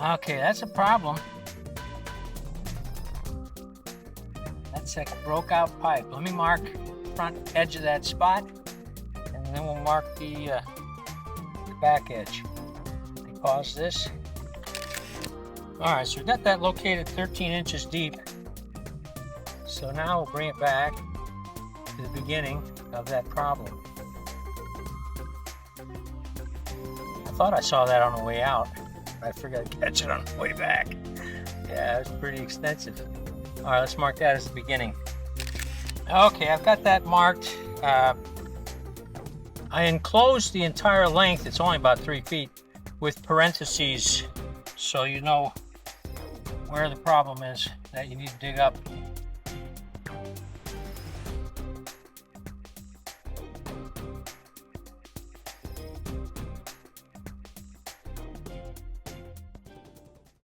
Okay, that's a problem. That's a broke out pipe. Let me mark the front edge of that spot, and then we'll mark the back edge. Let me pause this. All right, so we got that located 13 inches deep. So now we'll bring it back to the beginning of that problem. I thought I saw that on the way out. I forgot to catch it on the way back. Yeah, it was pretty extensive. All right, let's mark that as the beginning. Okay, I've got that marked. I enclosed the entire length, it's only about 3 feet, with parentheses, so you know where the problem is that you need to dig up.